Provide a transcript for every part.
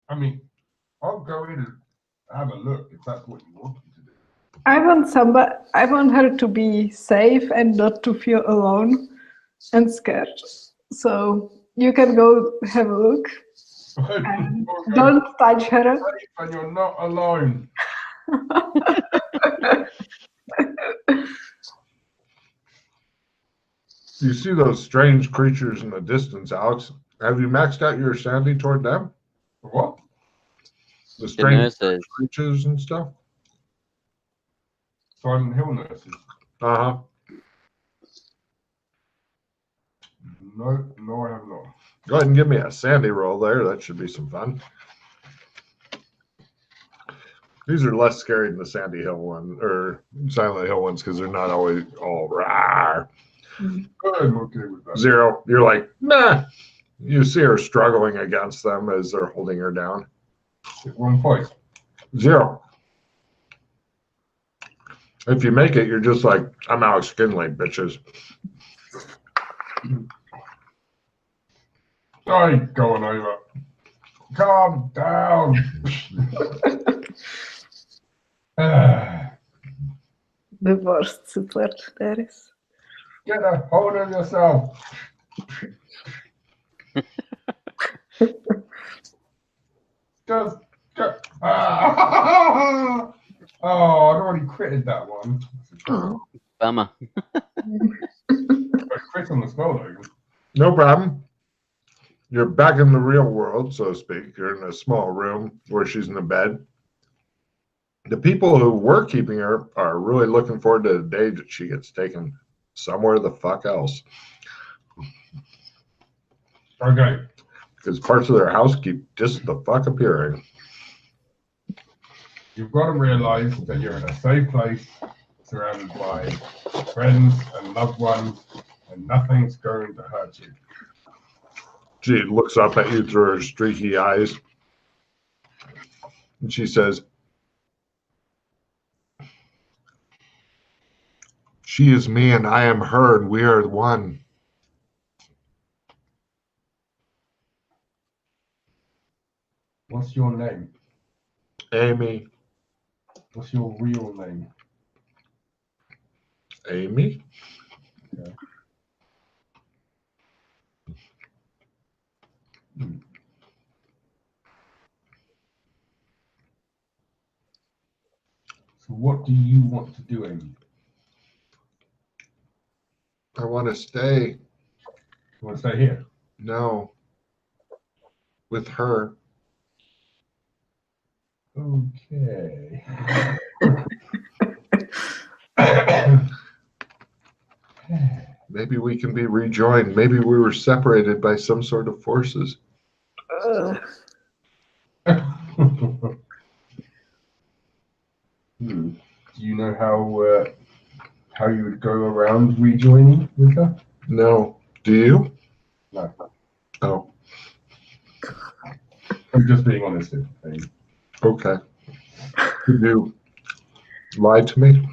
I mean, I'll go in and have a look if that's what you want me to do. I want her to be safe and not to feel alone and scared. So you can go have a look. And don't touch her. And you're not alone. You see those strange creatures in the distance, Alex. Have you maxed out your sanity toward them? What? The strange nurses. creatures and stuff? Silent Hill nurses? Uh-huh. No, I have not. Go ahead and give me a sandy roll there. That should be some fun. These are less scary than the Sandy Hill one or Silent Hill ones because they're not always all rawr. I'm okay with that. 0. You're like, nah. You see her struggling against them as they're holding her down. 1 point. 0. If you make it, you're just like, I'm Alex Kinley, bitches. I ain't going over. Calm down. The worst support there is. Get a hold of yourself. Just go. Oh, I'd already critted that one. Bummer. I crit on the spell though. No problem. You're back in the real world, so to speak. You're in a small room where she's in a bed. The people who were keeping her are really looking forward to the day that she gets taken somewhere the fuck else. Okay. Because parts of their house keep just the fuck appearing. You've got to realize that you're in a safe place, surrounded by friends and loved ones, and nothing's going to hurt you. She looks up at you through her streaky eyes. And she says, "She is me and I am her, and we are one." What's your name? Amy. What's your real name? Amy? Okay. So what do you want to do, Amy? I want to stay. You want to stay here? No. With her. Okay. Maybe we can be rejoined. Maybe we were separated by some sort of forces. Do you know how you would go around rejoining with her? No. Do you? No. Oh. I'm just being honest with you. Okay. Could you lie to me?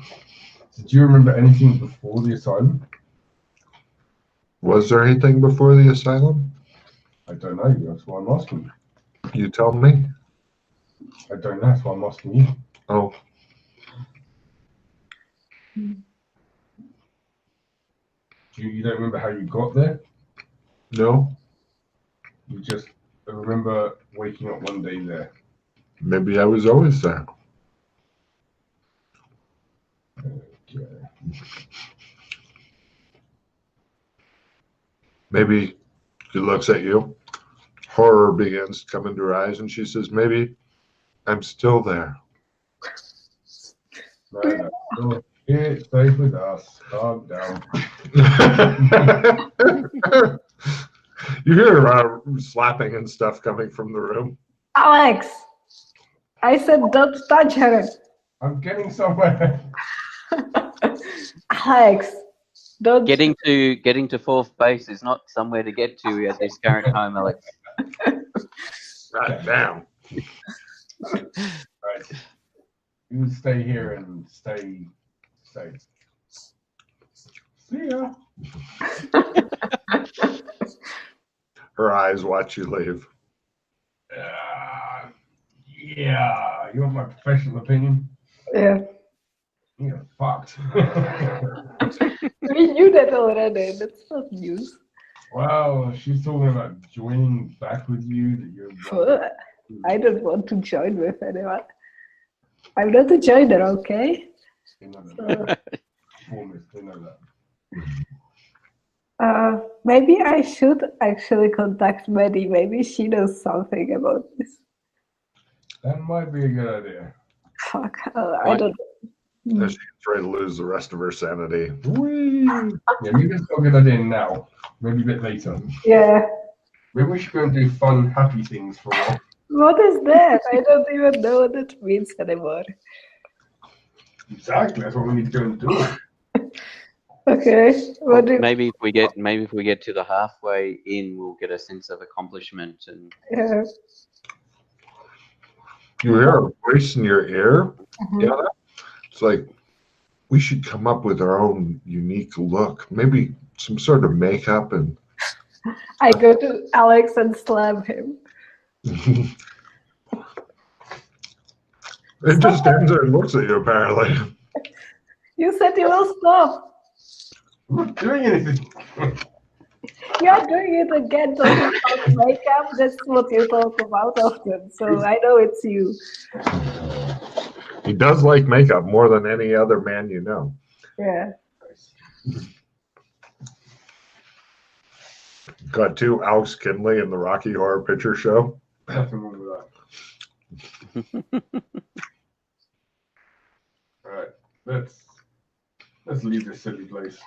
Did you remember anything before the asylum? Was there anything before the asylum? I don't know. That's why I'm asking you. You tell me. I don't know. That's why I'm asking you. Oh. You don't remember how you got there? No. You just remember waking up one day there. Maybe I was always there. Okay. Maybe she looks at you. Horror begins to come into her eyes, and she says, "Maybe I'm still there." No. It stays with us. Calm down. You hear slapping and stuff coming from the room. Alex! I said don't touch her. I'm getting somewhere. Alex, don't. Getting to fourth base is not somewhere to get to at this current time, Alex. God damn. Right. You stay here and stay safe. See ya. Her eyes watch you leave. Yeah, you want my professional opinion? Yeah. You're fucked. We knew that already. That's not news. Well, she's talking about joining back with you. That you're I don't want to join with anyone. I'm not a joiner, okay? They know So, that. Formers, they know that. maybe I should actually contact Maddie. Maybe she knows something about this. That might be a good idea. Fuck, I don't know. She's afraid to lose the rest of her sanity. Whee! Yeah, maybe that's not a good idea now. Maybe a bit later. Yeah. Maybe we should go and do fun, happy things for a while. What is that? I don't even know what that means anymore. Exactly, that's what we need to go and do. Okay. What do Maybe if we get to the halfway in, we'll get a sense of accomplishment and yeah. You hear a voice in your ear. Mhm. Yeah. It's like we should come up with our own unique look. Maybe some sort of makeup and I go to Alex and slam him. it just stands there and looks at you apparently. You said you will stop. I'm not doing anything. You're doing it again, talking about makeup. That's what you talk about often. So I know it's you. He does like makeup more than any other man you know. Yeah. Got to Alex Kinley in the Rocky Horror Picture Show. Nothing wrong with that. All right, let's leave this silly place.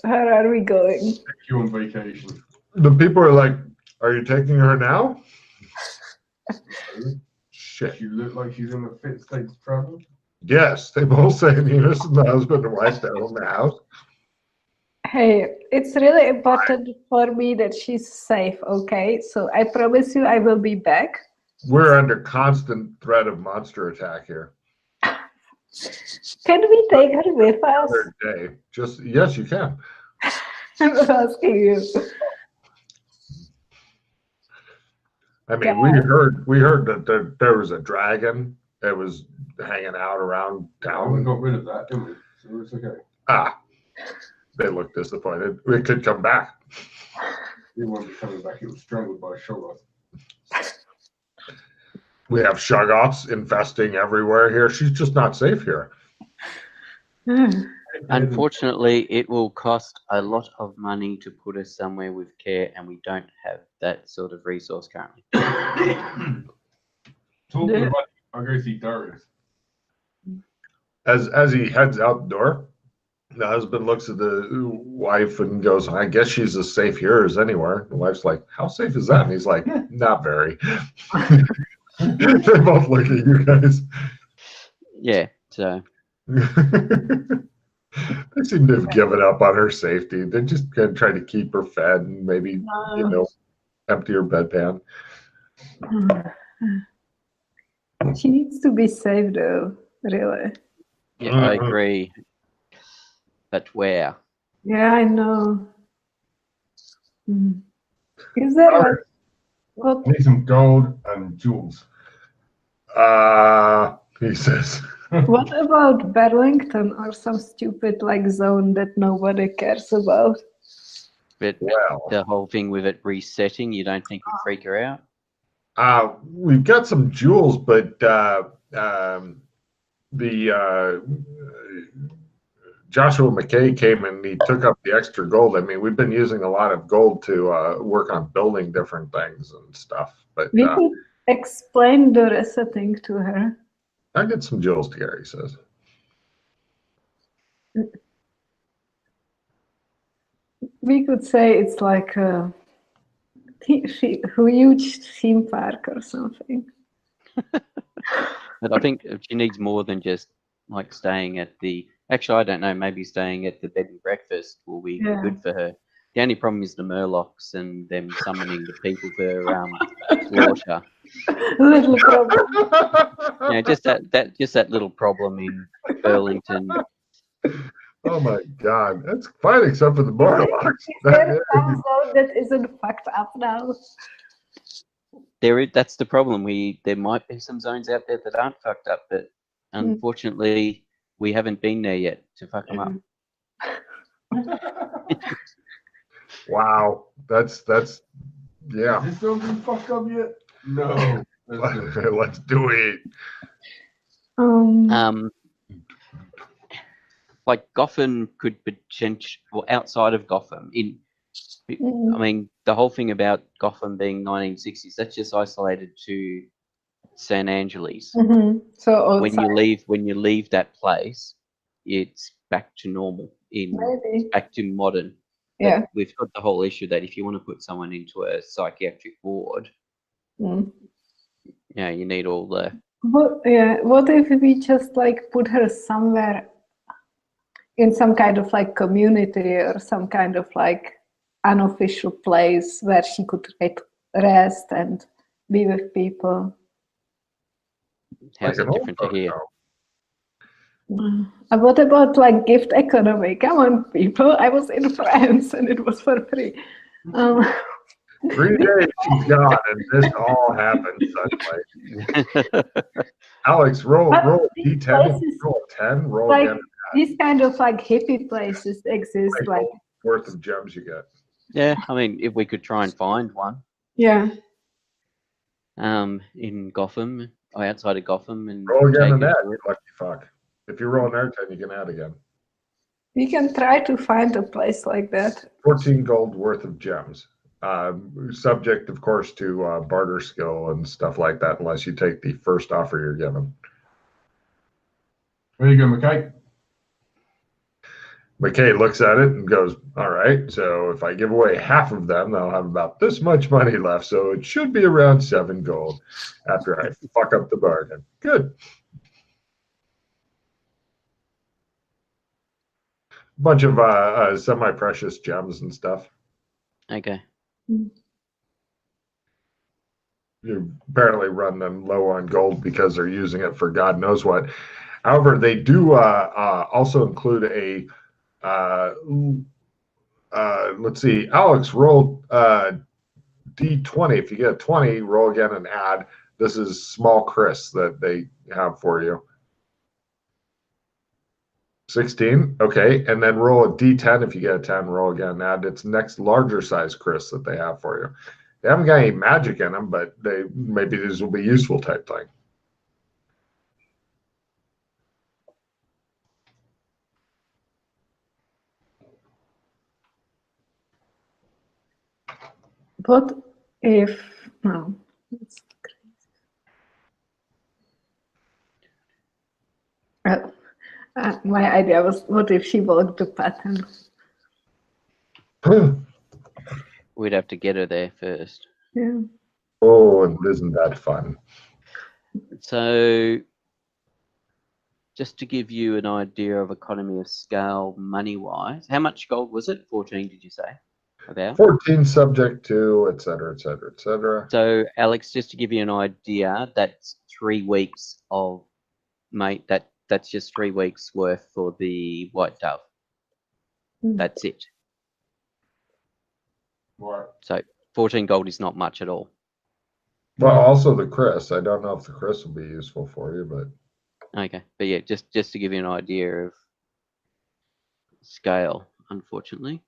Where are we going? Take you on vacation. The people are like, "Are you taking her now?" Shit. She look like she's in a fit state to travel. Yes, they both say Venus and the husband and wife that own the house. Hey, it's really important for me that she's safe, okay? So I promise you I will be back. We're under constant threat of monster attack here. Can we take her with us? Third day. Just yes, you can. I'm asking you. I mean, we heard that there was a dragon that was hanging out around We town. got rid of that, didn't we? So it's okay. They look disappointed. It could come back. It won't be coming back. It was strangled by a shoggoth. We have shoggoths infesting everywhere here. She's just not safe here. unfortunately, it will cost a lot of money to put us somewhere with care, and we don't have that sort of resource currently. Talking about, I'll go see Darius. As he heads out the door, the husband looks at the wife and goes, "I guess she's as safe here as anywhere." The wife's like, "How safe is that?" And he's like, "Not very." They're both looking at you guys. Yeah, so They seem to have given up on her safety. They're just gonna try to keep her fed and maybe, empty her bedpan. She needs to be safe though, really. yeah, I agree. But where? Yeah, I know. Is there like what? I need some gold and jewels. He says. What about Burlington or some stupid like zone that nobody cares about? But Well, the whole thing with it resetting, you don't think would freak her out? we've got some jewels, but Joshua McKay came and he took up the extra gold. I mean, we've been using a lot of gold to work on building different things and stuff. But We could explain the resetting to her. I get some jewels together, he says. We could say it's like a huge theme park or something. But I think she needs more than just like staying at the. Actually, I don't know. Maybe staying at the bed and breakfast will be good for her. The only problem is the Murlocs and them summoning the people for slaughter. Little problem. Yeah, just that little problem in Burlington. Oh my God, that's fine except for the Morlocks. Is there some zone that isn't fucked up now? That's the problem. There might be some zones out there that aren't fucked up, but unfortunately, we haven't been there yet to fuck them up. Wow, that's yeah. Is this still been fucked up yet? No. Let's do it. Like Gotham could potentially, well, outside of Gotham, I mean, the whole thing about Gotham being 1960s, that's just isolated to San Angeles. So when you leave that place, it's back to normal. Back to modern. Yeah. But we've got the whole issue that if you want to put someone into a psychiatric ward, yeah, you need all the. What if we just like put her somewhere in some kind of like community or some kind of like unofficial place where she could rest and be with people? How's it different to here? What about like gift economy? Come on, people! I was in France and it was for free. 3 days she's gone, and this all happened suddenly. Alex, roll D10, roll 10, roll like, again. These kind of like hippie places exist, like worth of gems you get. Yeah, I mean, if we could try and find one. Yeah. In Gotham, or outside of Gotham, and roll again and add. Lucky fuck. If you roll an R10, you can add again. We can try to find a place like that. 14 gold worth of gems. Subject, of course, to barter skill and stuff like that, unless you take the first offer you're given. There you go, McKay. McKay looks at it and goes, all right, so if I give away half of them, I'll have about this much money left, so it should be around 7 gold after I fuck up the bargain. Good. Bunch of semi-precious gems and stuff. Okay. You apparently run them low on gold because they're using it for God knows what. However, they do also include a let's see, Alex, roll D20. If you get a 20, roll again and add. This is small Chris that they have for you. 16, okay, and then roll a D10. If you get a 10, roll again and add. It's next larger size Chris that they have for you. They haven't got any magic in them, but maybe these will be useful type thing. What if no? That's crazy. My idea was, what if she walked the pattern? We'd have to get her there first. Yeah. Oh, and isn't that fun? So, just to give you an idea of economy of scale money-wise, how much gold was it? 14, did you say? About 14 subject to, et cetera, et cetera, et cetera. So, Alex, just to give you an idea, that's 3 weeks of, mate, that's just 3 weeks worth for the white dove. That's it. Right. So 14 gold is not much at all. Well, also the Chris. I don't know if the Chris will be useful for you, but okay. But yeah, just to give you an idea of scale, unfortunately.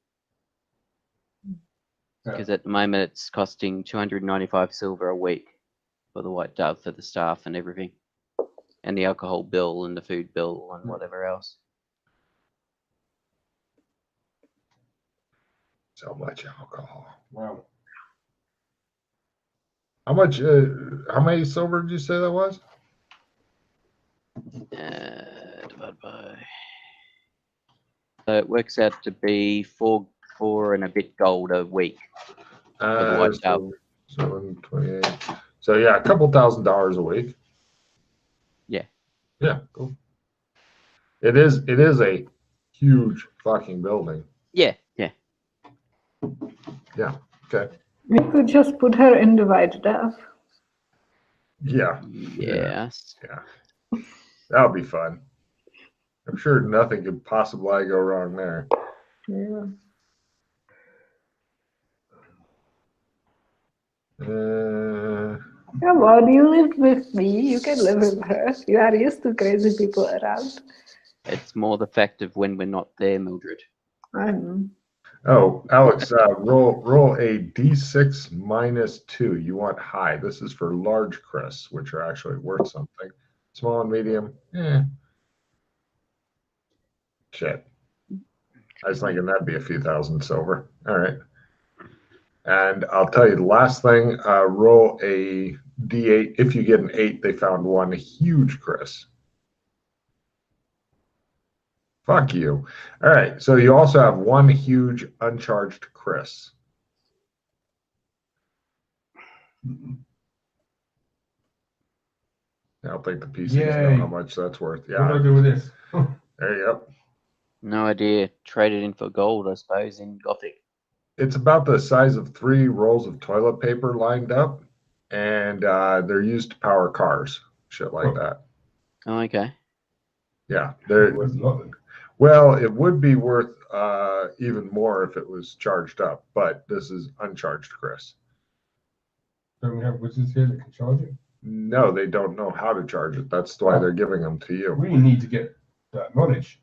Because at the moment it's costing 295 silver a week for the white dove for the staff and everything. And the alcohol bill and the food bill and whatever else. so much alcohol. Wow. How much? How many silver did you say that was? Divided by. So it works out to be four and a bit gold a week for the white dove. 728. So yeah, a couple $1,000s a week. Yeah. Yeah, cool. It is a huge fucking building. Yeah, yeah. Yeah. Okay. We could just put her in the white dove. Yeah. Yes. Yeah. That'll be fun. I'm sure nothing could possibly go wrong there. Yeah. Come on, you lived with me. You can live with her. You are used to crazy people around. It's more the fact of when we're not there, Mildred. I know. Oh, Alex, roll a d6 minus 2. You want high. This is for large crisps, which are actually worth something. Small and medium, shit. I was thinking that'd be a few thousand silver. All right. And I'll tell you the last thing, roll a d8. If you get an 8, they found one huge crisp. Fuck you. All right. So you also have one huge uncharged crisp. I don't think the PCs know how much that's worth. Yeah. What do I do with this? There you go. No idea. Trade it in for gold, I suppose, in Gothic. It's about the size of 3 rolls of toilet paper lined up, and they're used to power cars, shit like that. Oh, okay. Yeah. Well, it would be worth even more if it was charged up, but this is uncharged, Chris. Don't we have wizards here that can charge it? No, they don't know how to charge it. That's why they're giving them to you. We need to get that knowledge.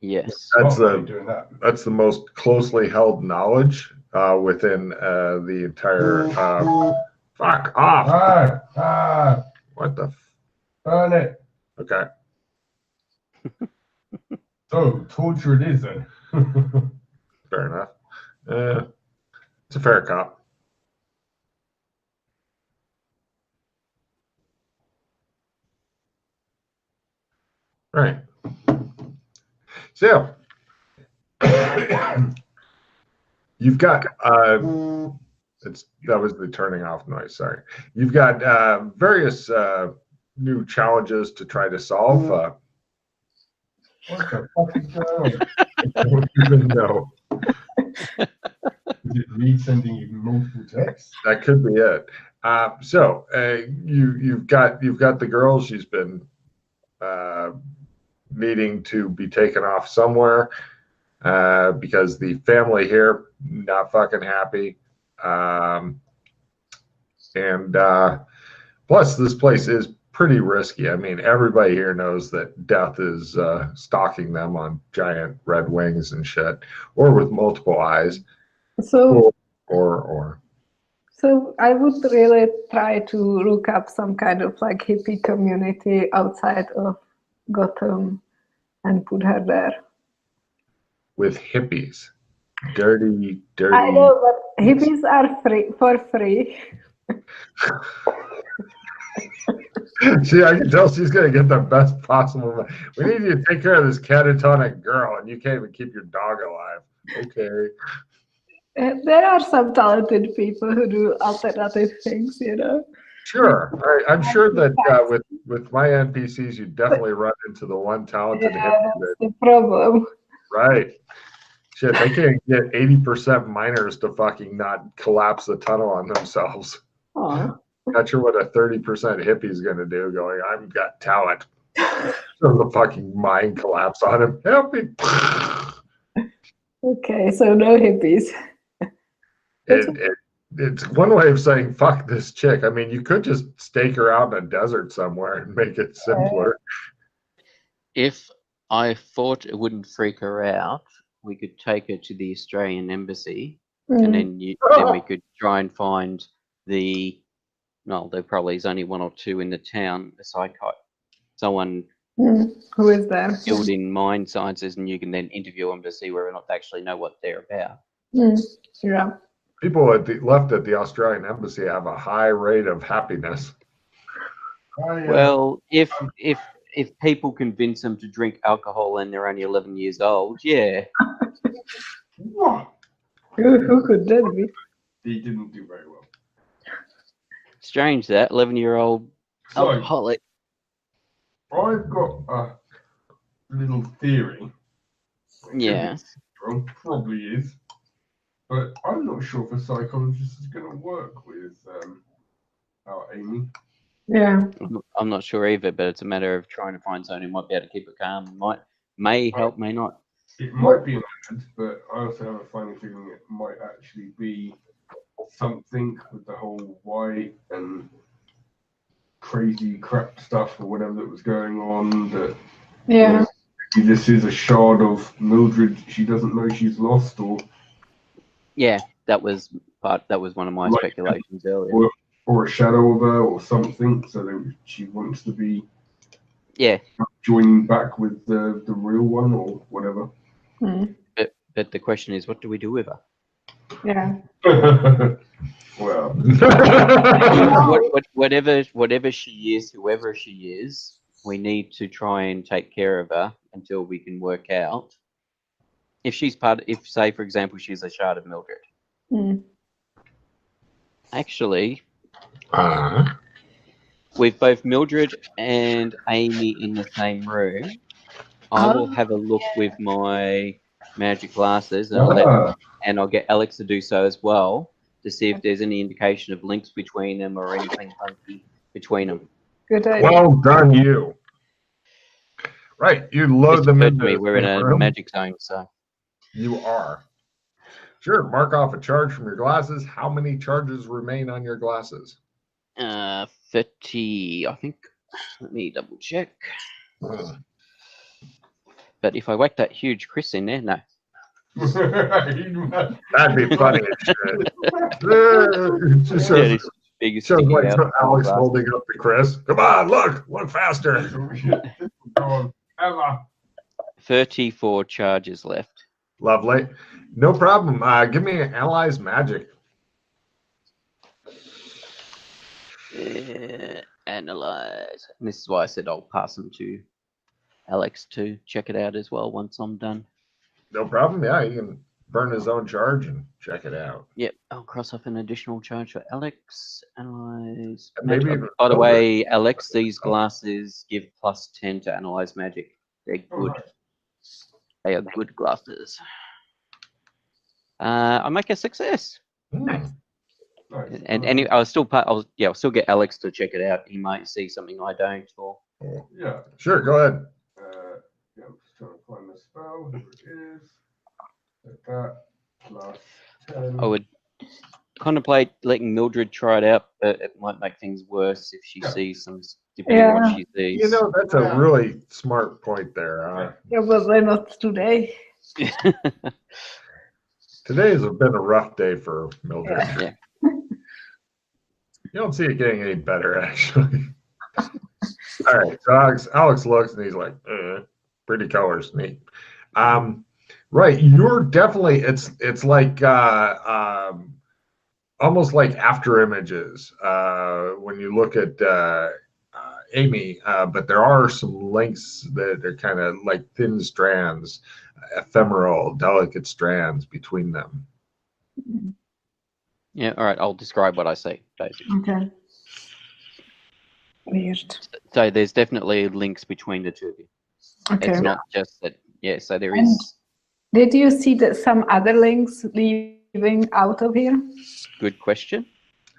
Yes. That's the most closely held knowledge within the entire. Fuck off! What the? Burn it. Okay. So torture it is then. Fair enough. It's a fair cop. Right. So you've got that was the turning off noise. Sorry. You've got various new challenges to try to solve. What the fuck is going on? I don't even know. Is it me sending you multiple texts? That could be it. So you've got the girl. She's been needing to be taken off somewhere because the family here not fucking happy, and plus this place is pretty risky. I mean, everybody here knows that death is stalking them on giant red wings and shit, or with multiple eyes. So or So I would really try to look up some kind of like hippie community outside of Gotham and put her there. With hippies. Dirty. I know, but hippies are free for free. See, I can tell she's going to get the best possible. We need you to take care of this catatonic girl, and you can't even keep your dog alive. Okay. There are some talented people who do alternative things, you know. Sure. I'm sure that with my NPCs, you definitely run into the one talented hippie. That's the problem. Right. Shit, they can't get 80% miners to fucking not collapse the tunnel on themselves. Aww. Not sure what a 30% hippie is going to do going, I've got talent. So the fucking mine collapse on him. Help me. Okay, so no hippies. It's one way of saying fuck this chick. I mean, you could just stake her out in a desert somewhere and make it simpler. If I thought it wouldn't freak her out, we could take her to the Australian Embassy, and then we could try and find there probably is only one or two in the town, someone who is there skilled in mind sciences, and you can then interview them to see whether or not they actually know what they're about. Yeah. People left at the Australian Embassy have a high rate of happiness. Well, if people convince them to drink alcohol and they're only 11 years old, yeah. What? Who could that be? He didn't do very well. Strange that 11-year-old So, alcoholic. I've got a little theory. Yeah. Wrong, probably is. But I'm not sure if a psychologist is going to work with our Amy. Yeah. I'm not sure either, but it's a matter of trying to find someone who might be able to keep it calm. May help, may not. It might be an ad, but I also have a funny feeling it might actually be something with the whole white and crazy crap stuff or whatever that was going on. That Yeah. this is a shard of Mildred. She doesn't know she's lost, or Yeah, that was one of my Like- speculations earlier. or a shadow of her, or something. So that she wants to be Yeah, joining back with the real one, or whatever. but the question is, what do we do with her? Yeah. Well, Whatever she is, whoever she is, we need to try and take care of her until we can work out if she's if, say, for example, she's a shard of Mildred. Actually, with both Mildred and Amy in the same room, I will have a look with my magic glasses, and I'll get Alex to do so as well, to see if there's any indication of links between them or anything funky between them. Good idea. Well done, you. Right, you load Just them occurred to into me, the we're in same a room. magic zone, so You are. Sure, mark off a charge from your glasses. How many charges remain on your glasses? 30, I think. Let me double check. But if I whack that huge Chris in there, no. That'd be funny as shit. It just Yeah, shows, this biggest shows sticky like out Alex glass. holding up to Chris. Come on, look faster. Go on, Emma. 34 charges left. Lovely. No problem. Give me an ally's magic. Analyze. And this is why I said I'll pass them to Alex to check it out as well once I'm done. No problem. Yeah, he can burn his own charge and check it out. Yep, I'll cross off an additional charge for Alex. Analyze. And maybe magic. even By the over. way, Alex, these glasses give +10 to analyze magic. They're good. Alright. They are good glasses. I make a success. Hmm. Nice. And I'll still get Alex to check it out. He might see something I don't, or Yeah. Sure, go ahead. Yeah, I'm just trying to find the spell. Here it is. Like that. Plus 10. I would contemplate letting Mildred try it out, but it might make things worse if she sees some, depending on what she sees. You know, that's a really smart point there. Yeah, but why not today? Today has been a rough day for Mildred. Yeah. You don't see it getting any better, actually. All right, so Alex looks and he's like, pretty colors, neat. Right, you're definitely, it's like almost like after images when you look at Amy, but there are some links that are kind of like thin strands, ephemeral, delicate strands between them. Yeah, all right, I'll describe what I see, Daisy. Okay. Weird. So there's definitely links between the two of you. Okay. It's not just that, yeah, so there And is. did you see some other links leaving out of here? Good question.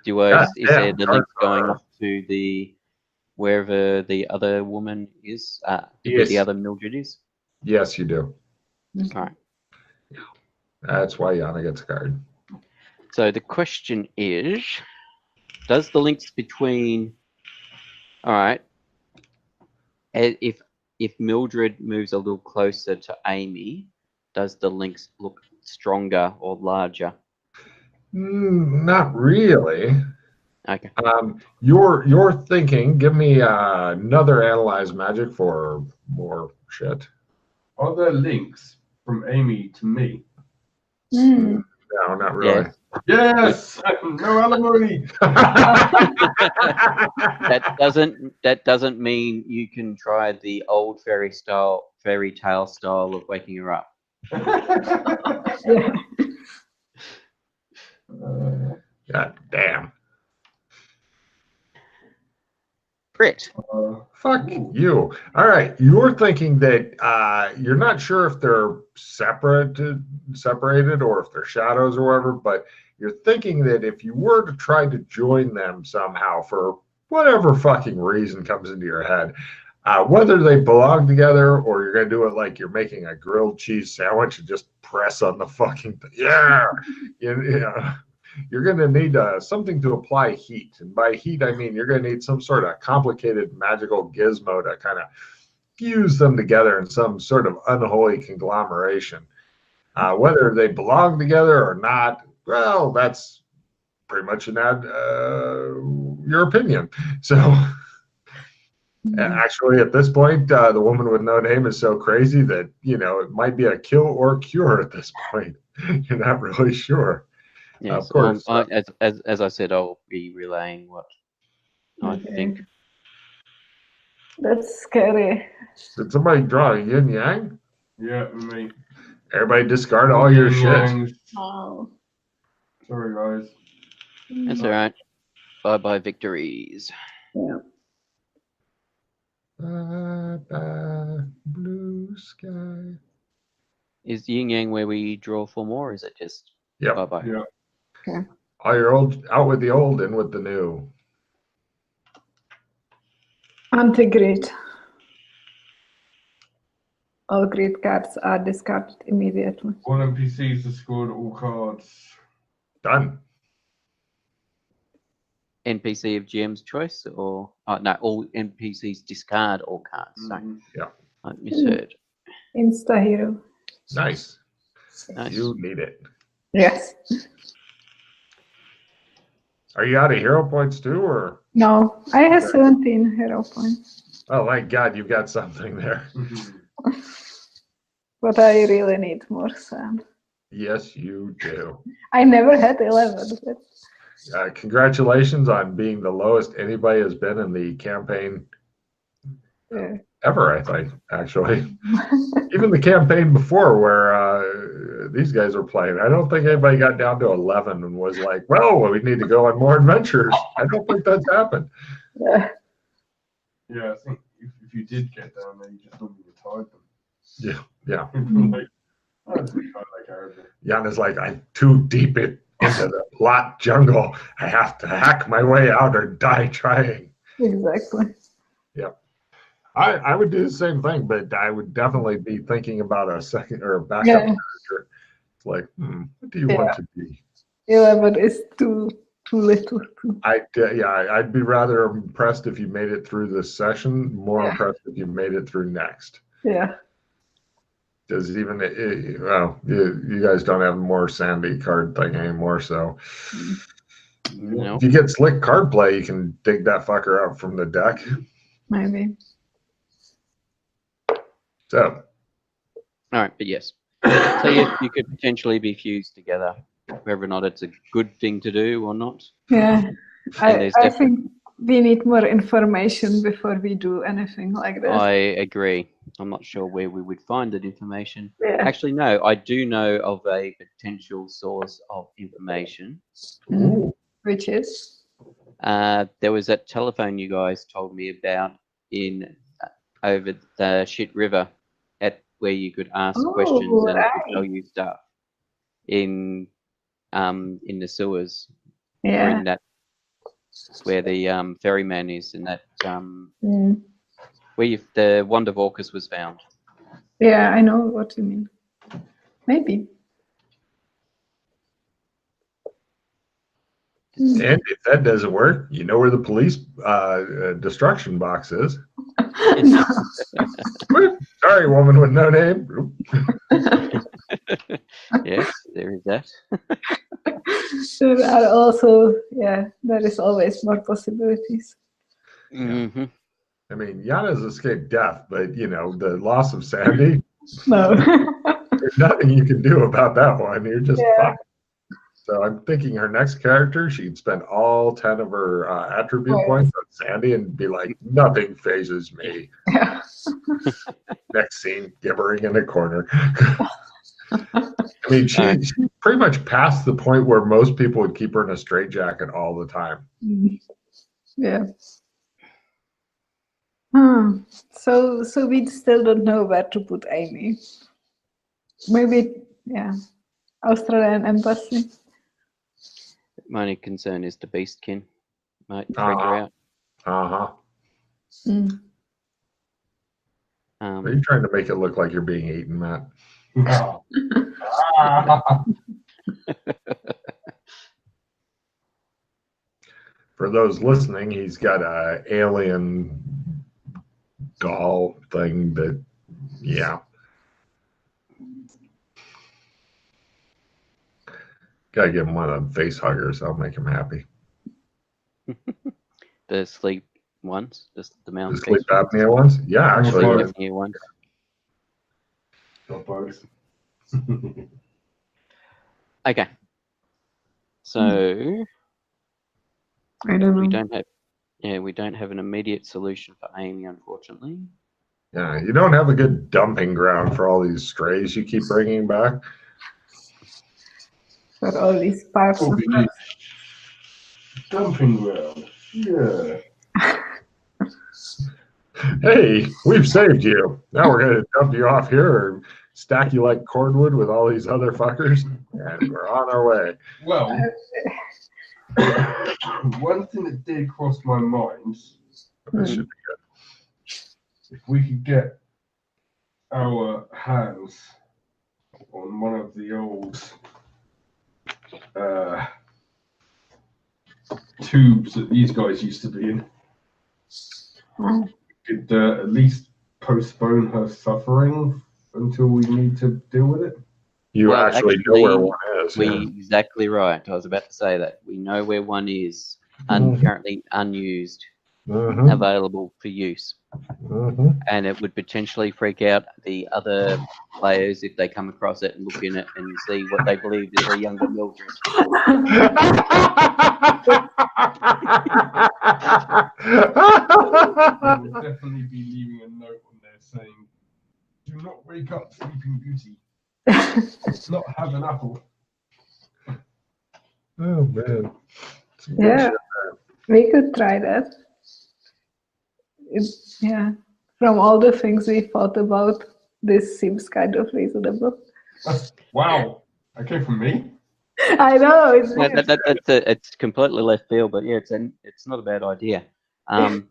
Is there the links going off to wherever the other woman is, Yes. the other Mildred is? Yes, you do. All right. That's why Yana gets a card. So the question is, does the links between, all right, if Mildred moves a little closer to Amy, does the links look stronger or larger? Not really. Okay. You're thinking. Give me another analyze magic for more shit. Are there links from Amy to me? Hmm. No, not really. Yes! No alimony! That doesn't mean you can try the old fairy tale style of waking her up. Yeah. God damn. Crit. Fuck you. All right. You're thinking that you're not sure if they're separated or if they're shadows or whatever, but you're thinking that if you were to try to join them somehow for whatever fucking reason comes into your head, whether they belong together or you're going to do it like you're making a grilled cheese sandwich and just press on the fucking thing. Yeah. you're going to need something to apply heat. And by heat, I mean you're going to need some sort of complicated magical gizmo to kind of fuse them together in some sort of unholy conglomeration. Whether they belong together or not, well, that's pretty much your opinion. So actually, at this point, the woman with no name is so crazy that, it might be a kill or cure at this point. You're not really sure. Yes, of course. as I said, I'll be relaying what I think. That's scary. Did somebody draw a yin yang? Yeah, me. Everybody discard all your shit. Oh. Sorry, guys. That's all right. Bye-bye victories. Yeah. Bye-bye, blue sky. Is yin yang where we draw 4 more, or is it just bye-bye? Yeah. Okay. All your old, out with the old, in with the new. Anti-grid. All grid cards are discarded immediately. All NPCs have scored all cards. Done. NPC of GM's choice, or no, all NPCs discard all cards. So Yeah. I misheard. Insta hero. Nice. Nice. You need it. Yes. Are you out of hero points too, or? No, I have 17 hero points. Oh my God, you've got something there. But I really need more sand. Yes, you do. I never had 11. But... Congratulations on being the lowest anybody has been in the campaign ever, I think, actually. Even the campaign before where these guys were playing, I don't think anybody got down to 11 and was like, well, we need to go on more adventures. I don't think that's happened. Yeah. Yeah, I think if you did get down there, you just normally retired them. Yeah. Like, that's kind of like character. Jan is like, I'm too deep into the plot jungle. I have to hack my way out or die trying. Exactly. Yeah. I would do the same thing, but I would definitely be thinking about a second or a backup character. It's like, what do you want to be? 11 is too little. I'd be rather impressed if you made it through this session, more impressed if you made it through next. Yeah. Because even, you guys don't have more sandy card thing anymore, so if you get slick card play, you can dig that fucker out from the deck. Maybe. So. All right, but yes. So you could potentially be fused together, whether or not it's a good thing to do or not. Yeah. I think we need more information before we do anything like this. I agree. I'm not sure where we would find that information. Yeah. Actually, no, I do know of a potential source of information. Which is? There was that telephone you guys told me about over the shit river, where you could ask questions and it would tell you stuff in the sewers. Yeah. Or in that, where the ferryman is, and that where the Wonder Vorkus was found. Yeah, I know what you mean. Maybe. And if that doesn't work, you know where the police destruction box is. Sorry, woman with no name. Yes, there is that. There are also, there is always more possibilities. Mm-hmm. I mean, Yana's escaped death, but, the loss of Sandy, No. there's nothing you can do about that one. You're just fucked. So I'm thinking her next character, she'd spend all 10 of her attribute points on Sandy and be like, nothing phases me. Yeah. Next scene, gibbering in a corner. I mean, she pretty much passed the point where most people would keep her in a straitjacket all the time. Yeah. So we still don't know where to put Amy. Maybe, Australian embassy. My only concern is the beastkin might freak her out. Are you trying to make it look like you're being eaten, Matt? for those listening, he's got a alien doll thing that, yeah. Gotta give him one of them face huggers. I'll make him happy. The sleep ones, just the mouse. The sleep apnea ones? Yeah, actually. Sleep apnea ones. Got both. Okay. So I don't know. we don't have an immediate solution for Amy, unfortunately. Yeah, you don't have a good dumping ground for all these strays you keep bringing back. For all these parts of us. Dumping ground. Yeah. Hey, we've saved you. Now we're going to dump you off here and stack you like cordwood with all these other fuckers, and we're on our way. Well, one thing that did cross my mind, This should be good. if we could get our hands on one of the old tubes that these guys used to be in, Oh. we could at least postpone her suffering until we need to deal with it. You Well, actually know where one is. Yeah. Exactly right. I was about to say that. We know where one is, Mhm. currently unused, Mhm. available for use. Mhm. And it would potentially freak out the other players if they come across it and look in it and see what they believe is a younger Mildred. I will definitely be leaving a note on there saying, "Do not wake up, Sleeping Beauty. Not have an apple." Oh man. Some good Yeah, shit. we could try that. Yeah, from all the things we thought about, this seems kind of reasonable. Wow, that came from me. I know, it's Yeah, weird. it's completely left field, but yeah, it's not a bad idea. Of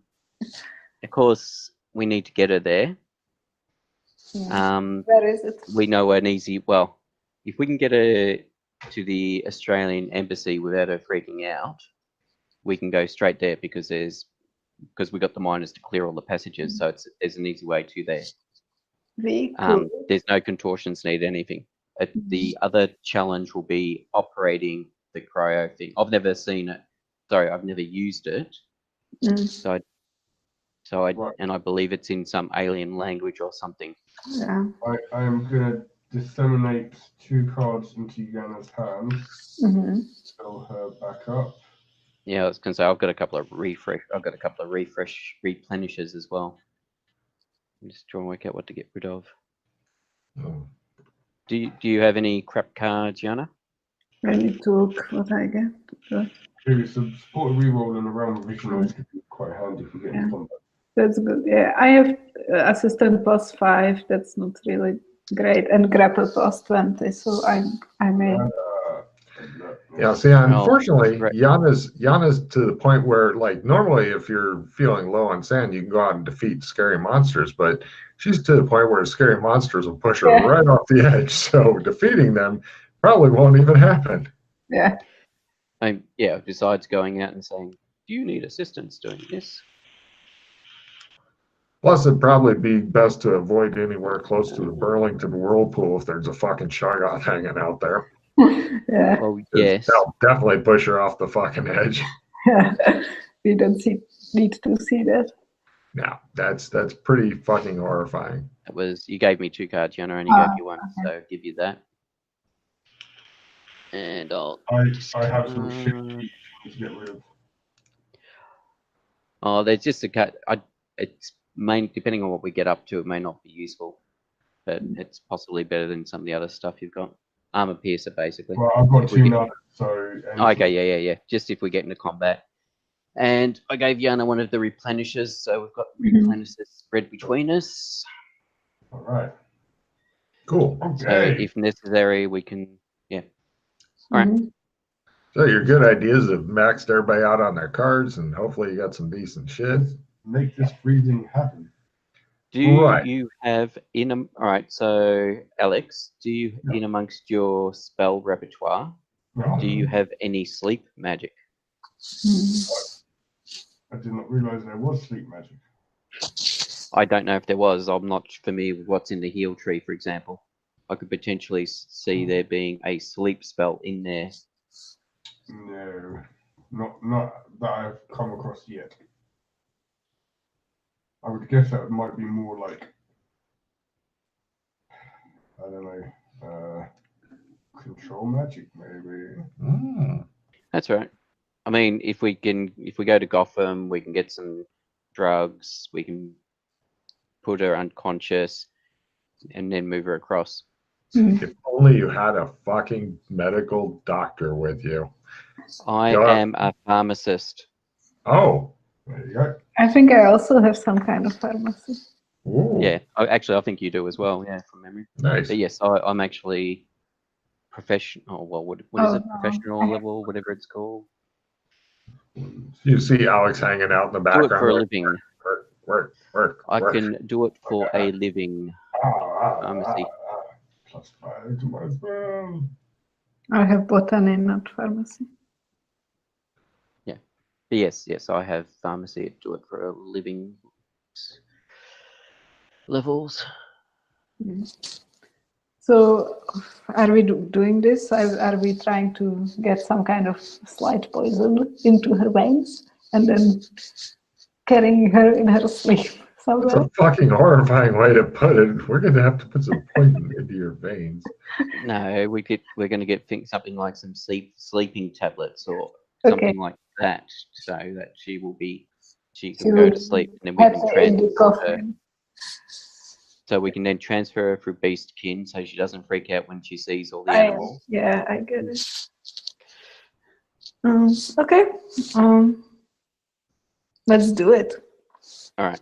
course, we need to get her there. Yeah. Where is it? We know an easy. Well, if we can get her to the Australian embassy without her freaking out, we can go straight there because we got the miners to clear all the passages, so there's an easy way to there. There's no contortions needed, anything. The other challenge will be operating the cryo thing. I've never seen it. Sorry, I've never used it. Mm. And I believe it's in some alien language or something. Yeah. I am gonna disseminate 2 cards into Yana's hands. Mm-hmm. Fill her back up. Yeah, I was gonna say I've got a couple of replenishers as well. I'm just trying to work out what to get rid of. Oh. Do you have any crap cards, Yana? I need to look what I get. Maybe some support reroll in the realm of visionaries could be quite handy if we get into combat. That's good. Yeah, I have assistant plus 5. That's not really great, and grapple plus 20. So I may. Yeah, see, unfortunately, right. Yana's to the point where, like, normally if you're feeling low on sand, you can go out and defeat scary monsters, but she's to the point where scary monsters will push her right off the edge, so defeating them probably won't even happen. Yeah. Besides going out and saying, do you need assistance doing this? Plus, it'd probably be best to avoid anywhere close to the Burlington Whirlpool if there's a fucking Shoggoth hanging out there. Yeah. Oh, yes. That'll definitely push her off the fucking edge. We don't need to see that. No, that's pretty fucking horrifying. You gave me 2 cards, Yana, and you gave you 1, so I'll give you that. And I have some shit to get rid of. Oh, there's just a cut. It's depending on what we get up to, it may not be useful, but it's possibly better than some of the other stuff you've got. Armor piercer, basically. Well, I've got 2 now, so. Okay, yeah. Just if we get into combat. And I gave Yana one of the replenishers, so we've got replenishers spread between us. All right. Cool. Okay. So if necessary, we can, All right. So your good ideas have maxed everybody out on their cards, and hopefully you got some decent shit. Make this breathing happen. Do you have all right, so Alex, do you in amongst your spell repertoire, do you have any sleep magic? I did not realize there was sleep magic. I don't know if there was. I'm not familiar with what's in the heal tree, for example. I could potentially see there being a sleep spell in there. No, not that I've come across yet. I would guess that might be more like, I don't know, control magic maybe. That's right. I mean, if we go to Gotham, we can get some drugs. We can put her unconscious, and then move her across. If only you had a fucking medical doctor with you. I am a pharmacist. Oh. There you go. I think I also have some kind of pharmacy. Ooh. Yeah, I think you do as well. Yeah, from memory. Nice. But yes, I'm actually professional. Well, what is it? No. Professional level, whatever it's called. You see Alex hanging out in the background. Do it for a living. Work. I can do it for a living. Pharmacy. +5 to my spell. I have botany, not pharmacy. Yeah. But yes, I have pharmacy. Do it for a living levels. So, are we doing this? Are we trying to get some kind of slight poison into her veins and then carrying her in her sleep somewhere? That's a fucking horrifying way to put it. We're gonna have to put some poison into your veins. No, we're going to get something like some sleeping tablets or something like that, so that she can go to sleep, and then we can transfer her. So we can then transfer her through beast kin, so she doesn't freak out when she sees all the animals. Yeah, I get it. Okay. Let's do it. All right.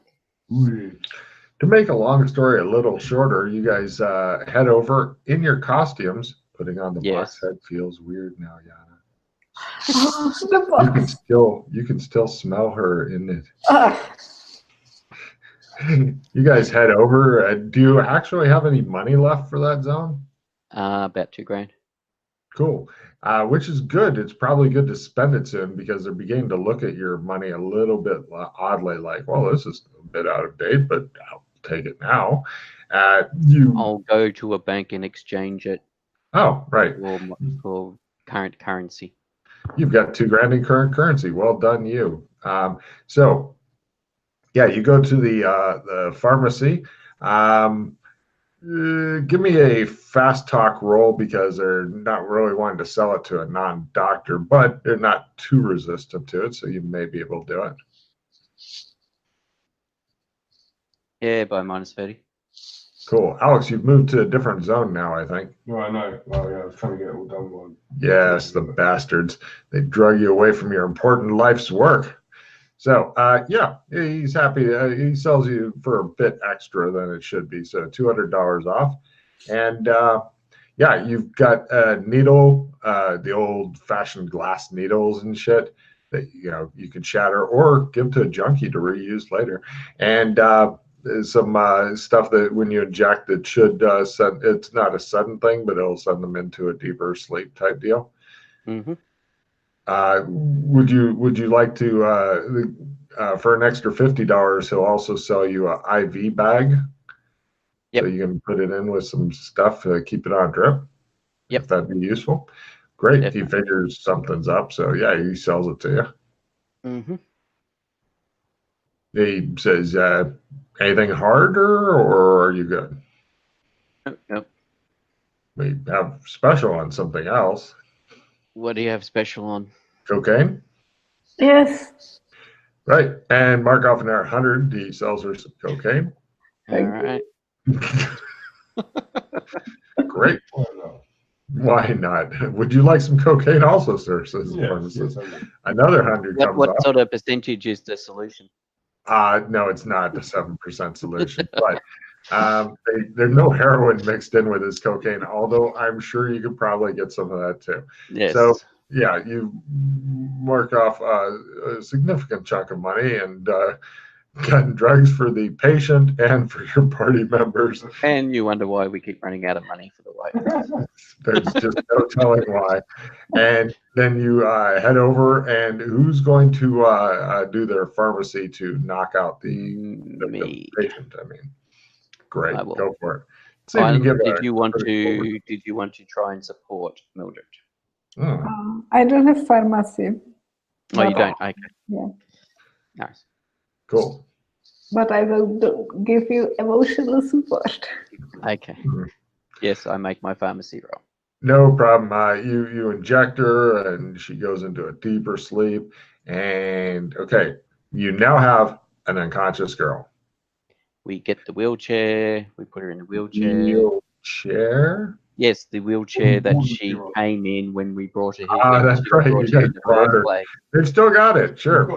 To make a long story a little shorter, you guys head over in your costumes. Putting on the box head feels weird now, Yana. Oh, the box. You can still smell her in it. You guys head over. Do you actually have any money left for that zone? About $2,000. Cool. Which is good. It's probably good to spend it soon because they're beginning to look at your money a little bit oddly, like, well, this is a bit out of date, but I'll take it now. I'll go to a bank and exchange it. Oh, right. For current currency. You've got $2,000 in current currency. Well done, you. So, yeah, you go to the pharmacy. Give me a fast talk roll because they're not really wanting to sell it to a non-doctor, but they're not too resistant to it, so you may be able to do it. Yeah, by -30. Cool. Alex, you've moved to a different zone now, I think. No, I know. Well, yeah, I was trying to get it all done. Yes, the bastards. They drug you away from your important life's work. So, yeah, he's happy. He sells you for a bit extra than it should be. So $200 off. And, yeah, you've got a needle, the old-fashioned glass needles and shit that, you can shatter or give to a junkie to reuse later. And some stuff that when you inject, it should send, it's not a sudden thing, but it'll send them into a deeper sleep type deal. Mm-hmm. Would you like to for an extra $50 he'll also sell you a IV bag? Yep. So you can put it in with some stuff to keep it on drip. Yep. If that'd be useful. Great. Definitely. He figures something's up, so yeah, he sells it to you. Mm-hmm. He says, anything harder or are you good? Nope. We have special on something else. What do you have special on? Cocaine? Yes. Right. And mark off an hour 100. He sells her some cocaine. All right. Great. Why not? Would you like some cocaine also, sir? Says the pharmacist. Another 100 comes What off. sort of percentage is the solution? No, it's not the 7% solution, but there's no heroin mixed in with his cocaine, although I'm sure you could probably get some of that too. Yes. So, yeah, you mark off a significant chunk of money, and gotten drugs for the patient and for your party members. And you wonder why we keep running out of money for the white. There's just no telling why. And then you head over, and who's going to do their pharmacy to knock out the patient? I mean, great, go for it. See if you can did you want to try and support Mildred? I don't have pharmacy. Oh, you don't? Okay. Yeah. Nice. Cool. But I will give you emotional support. Okay. Yes, I make my pharmacy roll. No problem. You inject her, and she goes into a deeper sleep. And okay, you now have an unconscious girl. We get the wheelchair. We put her in the wheelchair. Wheelchair? Yes, the wheelchair that she came in when we brought her here. That's right. You guys brought her. They've still got it. Sure.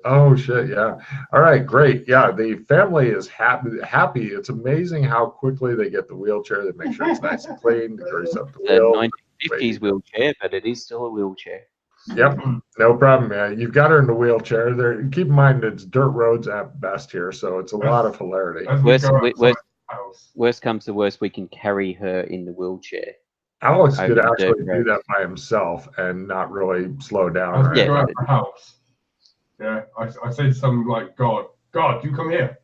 Oh shit! Yeah. All right. Great. Yeah. The family is happy. It's amazing how quickly they get the wheelchair. They make sure it's nice and clean. They grease up the wheel. 1950s wheelchair, but it is still a wheelchair. Yep. No problem, man. You've got her in the wheelchair. There. Keep in mind it's dirt roads at best here, so it's a lot of hilarity. Worst comes to worst, we can carry her in the wheelchair. Alex could actually do that by himself and not really slow down. As we go out the house, yeah, I say to something like, God, you come here.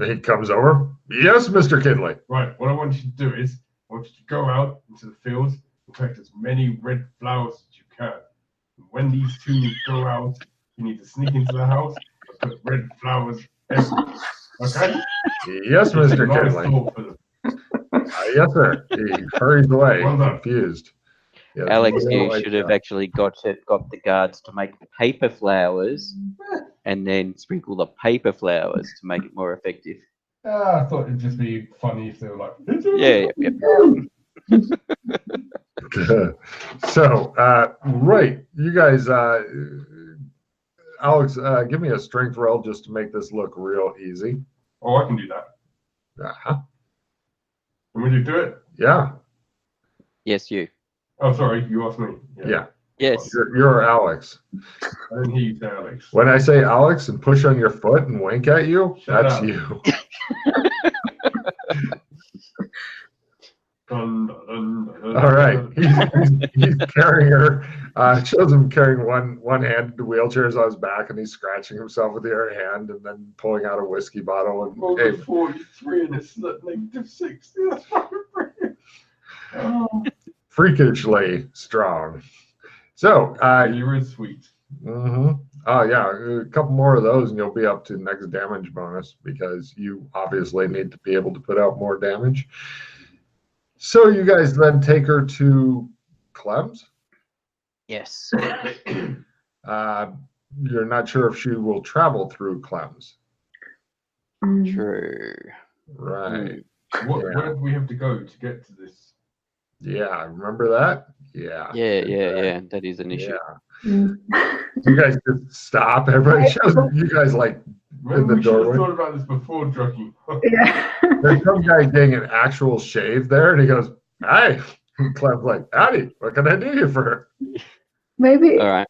He comes over. Yes, Mr. Kidley. Right. What I want you to do is, I want you to go out into the fields and collect as many red flowers as you can. And when these two go out, you need to sneak into the house and put red flowers everywhere. Okay? Yes, Mr. Kidley. Yes, sir. He hurries away, confused. Yes, Alex, you should have actually got the guards to make paper flowers and then sprinkle the paper flowers to make it more effective. I thought it'd just be funny if they were like, yeah. So, right, you guys, Alex, give me a strength roll just to make this look real easy. Oh, I can do that. Uh-huh. Want me to do it? Yeah. Yes, you. Oh, sorry, you asked me. Yeah. Yes. You're Alex. I didn't hear you say Alex. When I say Alex and push on your foot and wink at you, that's you. All right. He's carrying her. Shows him carrying one hand. The wheelchair's on his back, and he's scratching himself with the other hand, and then pulling out a whiskey bottle. And hey, 43 and it's negative 60. That's fucking brilliant. Freakishly strong. So you're sweet. Mm-hmm. Oh yeah, a couple more of those, and you'll be up to next damage bonus because you obviously need to be able to put out more damage. So you guys then take her to Clem's? Yes. You're not sure if she will travel through Clem's. True. Right. Where do we have to go to get to this? Yeah, remember that? Yeah. Yeah. That is an issue. Yeah. You guys just stop. Everybody shows you guys like in the doorway. We should have thought about this before, Drucky. Yeah. There's some guy getting an actual shave there, and he goes, "Hi." Clem's like, "Howdy, what can I do you for?" Maybe. All right.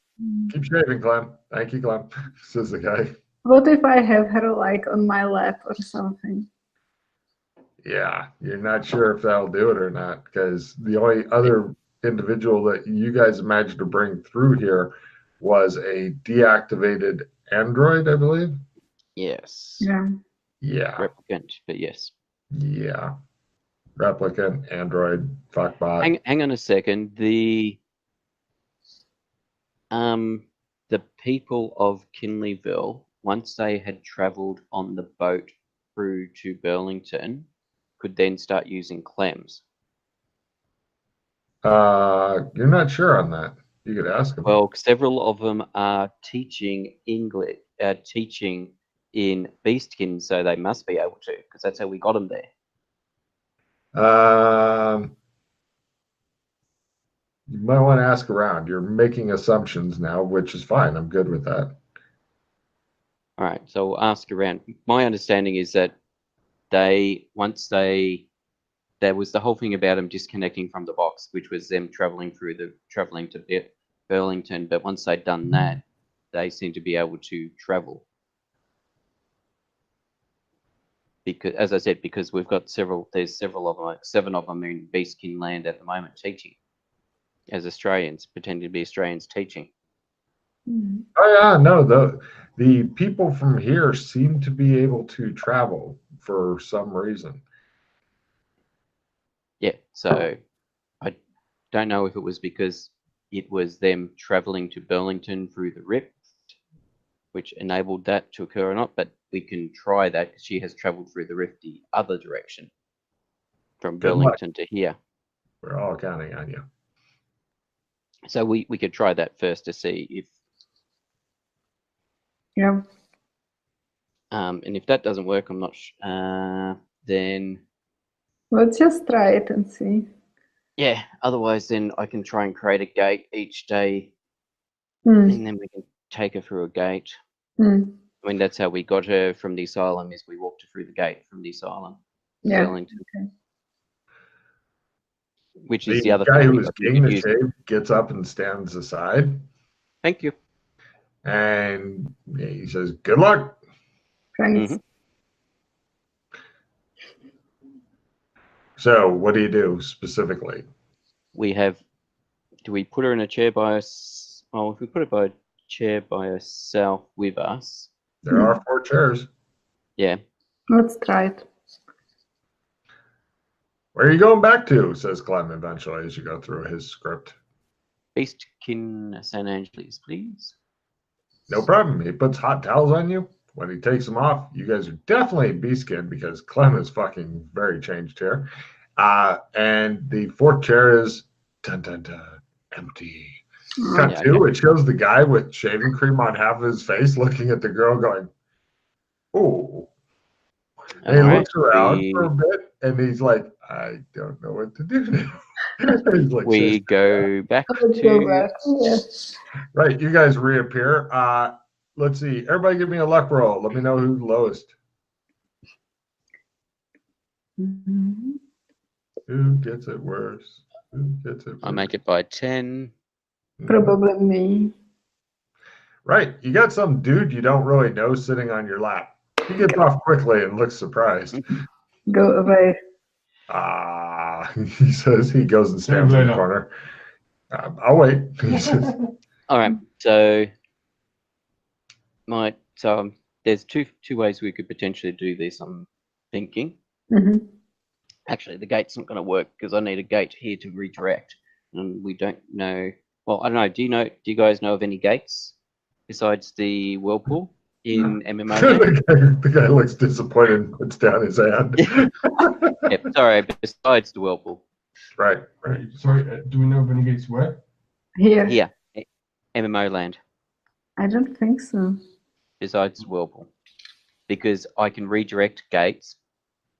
Keep shaving, Clem. Thank you, Clem. Says the guy. What if I have her like on my lap or something? Yeah, you're not sure if that'll do it or not, because the only other individual that you guys managed to bring through here was a deactivated android, I believe. Yes. Yeah. Yeah. Replicant, but yes. Yeah. Replicant, android, fuckbot. Hang on a second. The people of Kinleyville, once they had travelled on the boat through to Burlington, could then start using Clem's. You're not sure on that. You could ask them. Well, several of them are teaching English, teaching in Beastkin, so they must be able to, because that's how we got them there. You might want to ask around. You're making assumptions now, which is fine. I'm good with that. All right, so we'll ask around. My understanding is that there was the whole thing about them disconnecting from the box, which was them traveling to Burlington. But once they'd done that, they seem to be able to travel. Because, as I said, because we've got there's several of them, like 7 of them in Beastkin land at the moment teaching as Australians, pretending to be Australians teaching. Oh yeah, no, the people from here seem to be able to travel for some reason. Yeah, so I don't know if it was because it was them traveling to Burlington through the Rift, which enabled that to occur or not, but we can try that because she has traveled through the Rift the other direction from Good luck. Burlington to here. We're all counting on you. So we could try that first to see if, Yeah. and if that doesn't work, I'm not then Let's just try it and see. yeah, otherwise then I can try and create a gate each day and then we can take her through a gate. I mean, that's how we got her from the asylum, is we walked her through the gate from the asylum. Yeah. Burlington. Okay. Which is the The other guy thing. who was getting the shave gets up and stands aside. Thank you. And he says, "Good luck." Thanks. So what do you do specifically? We have, do we put her in a chair by us? Oh, if we put her by a chair by herself with us. There are 4 chairs. Yeah. Let's try it. Where are you going back to? Says Clem eventually as you go through his script. Beastkin San Angeles, please. No problem. He puts hot towels on you. When he takes them off, you guys are definitely beastkin because Clem is fucking very changed here. And the 4th chair is dun, dun, dun, empty. Cut to, it shows the guy with shaving cream on half of his face looking at the girl going, "Oh." And he looks around for a bit and he's like, "I don't know what to do now." He's like, we go back to... Yeah. Right, you guys reappear. Let's see. Everybody give me a luck roll. Let me know who's lowest. Who gets it worse? Who gets it worse? I make it by 10. Probably me. Right, you got some dude you don't really know sitting on your lap. He gets off quickly and looks surprised. Go away. He says. He goes and stands in the corner. I'll wait. All right, so there's two ways we could potentially do this, I'm thinking. Actually, the gate's not going to work because I need a gate here to redirect, and we don't know. Well, I don't know. Do you guys know of any gates besides the whirlpool in MMO? The guy looks disappointed and puts down his hand. Yeah, sorry, besides the whirlpool. Right. Sorry, do we know of any gates where? Here. Yeah, MMO land. I don't think so. Besides the whirlpool, because I can redirect gates.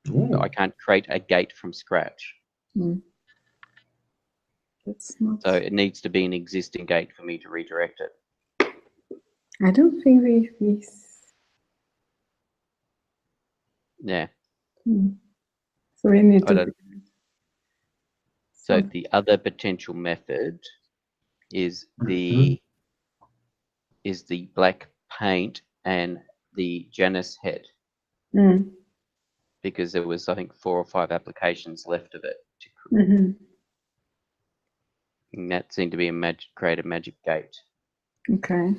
But I can't create a gate from scratch. That's not... So it needs to be an existing gate for me to redirect it. I don't think we... Yeah. So we need to... So the other potential method is the black paint and the Janus head. Because there was, I think, 4 or 5 applications left of it. And that seemed to be create a magic gate. Okay.